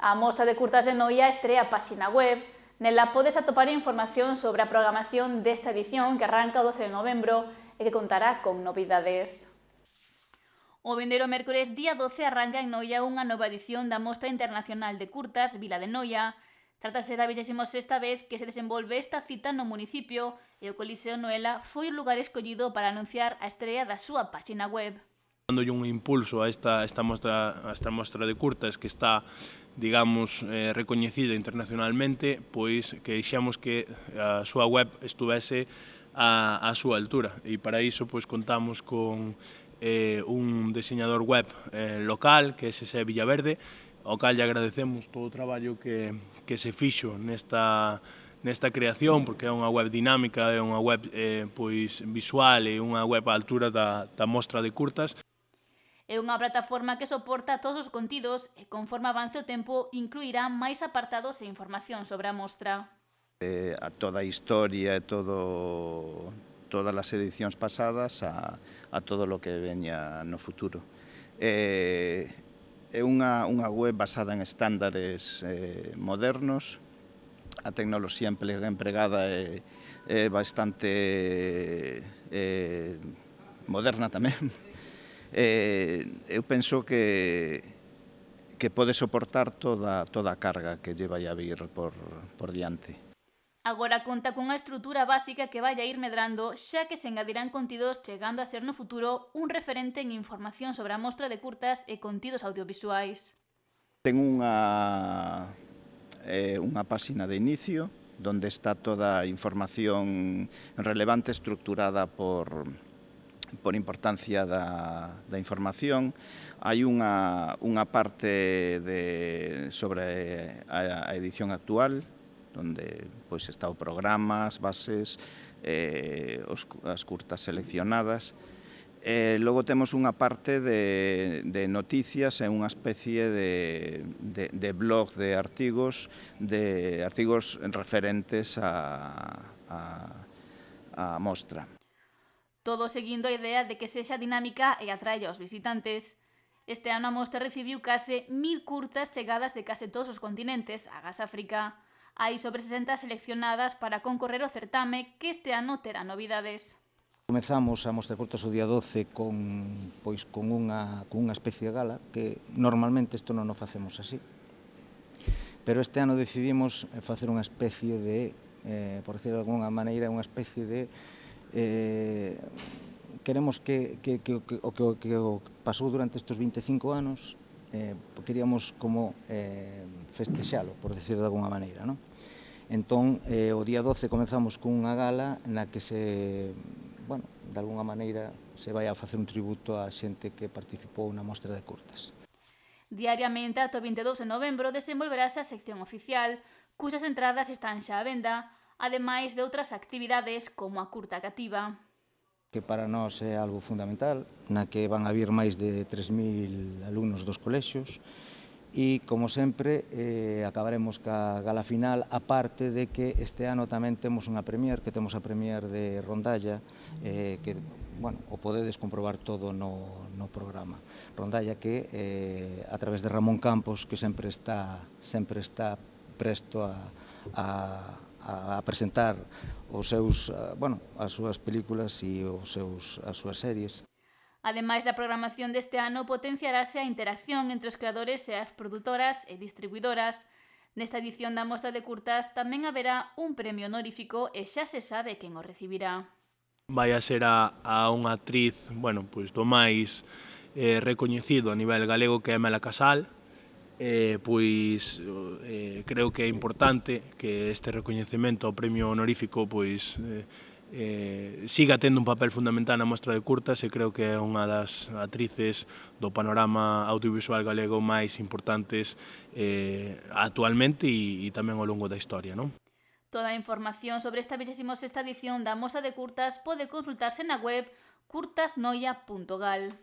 A Mostra de Curtas de Noia estrea a páxina web. Nela podes atopar información sobre a programación desta edición que arranca o 12 de novembro e que contará con novidades. O vindeiro mércores día 12 arranca en Noia unha nova edición da Mostra Internacional de Curtas Vila de Noia. Trátase da 26ª vez que se desenvolve esta cita no municipio e o Coliseo Noela foi o lugar escollido para anunciar a estrea da súa páxina web. Dándolle un impulso a esta mostra de curtas que está, digamos, recoñecida internacionalmente, pois que quixemos que a súa web estuvese á súa altura, e para iso pois contamos con un diseñador web local, que é Xesé Villaverde, ao cal lle agradecemos todo o traballo que se fixo nesta creación, porque é unha web dinámica, é unha web pois visual e unha web á altura da mostra de curtas. É unha plataforma que soporta todos os contidos e, conforme avance o tempo, incluirá máis apartados e información sobre a mostra. A toda a historia e todas as edicións pasadas a todo o que veña no futuro. É unha web basada en estándares modernos. A tecnoloxía empregada é bastante moderna tamén. Eu penso que pode soportar toda a carga que lle vai a vir por diante. Agora conta cunha estrutura básica que vai a ir medrando, xa que se engadirán contidos chegando a ser no futuro un referente en información sobre a mostra de curtas e contidos audiovisuais. Ten unha páxina de inicio onde está toda a información relevante estructurada por importancia da información. Hai unha parte sobre a edición actual, onde pois está o programa, as bases, as curtas seleccionadas. Logo temos unha parte de noticias e unha especie de blog de artigos referentes á mostra. Todo seguindo a idea de que sexa dinámica e atraia aos visitantes. Este ano a mostra recibiu case 1000 curtas chegadas de case todos os continentes, agás África. Hai sobre 60 seleccionadas para concorrer ao certame, que este ano terá novidades. Comezamos a Mostra de Curtas o día 12 con unha especie de gala, que normalmente isto non o facemos así. Pero este ano decidimos facer unha especie de, por decirlo de alguna maneira, unha especie de queremos que o que pasou durante estes 25 anos queríamos como festexalo, por decirlo de alguna maneira, non? Entón, o día 12 comezamos cunha gala na que de alguna maneira se vai a facer un tributo á xente que participou na mostra de curtas. Diariamente, ata o 22 de novembro, desenvolverase a sección oficial, cuxas entradas están xa á venda, ademais de outras actividades como a curta cativa. Que para nós é algo fundamental, na que van a vir máis de 3000 alumnos dos colexios, e, como sempre, acabaremos ca gala final, a parte de que este ano tamén temos unha premier, que temos a premier de Rondalla, que o podedes comprobar todo no programa. Rondalla que, a través de Ramón Campos, que sempre está presto a presentar as súas películas e as súas series. Ademais da programación deste ano, potenciarase a interacción entre os creadores e as produtoras e distribuidoras. Nesta edición da Mostra de Curtas tamén haberá un premio honorífico e xa se sabe quen o recibirá. Vai a ser a unha actriz, do máis recoñecido a nivel galego, que é Mela Casal. Creo que é importante que este recoñecemento ao premio honorífico siga tendo un papel fundamental na mostra de curtas, e creo que é unha das actrices do panorama audiovisual galego máis importantes actualmente e tamén ao longo da historia, non? Toda a información sobre esta 26ª edición da Mostra de Curtas pode consultarse na web curtasnoia.gal.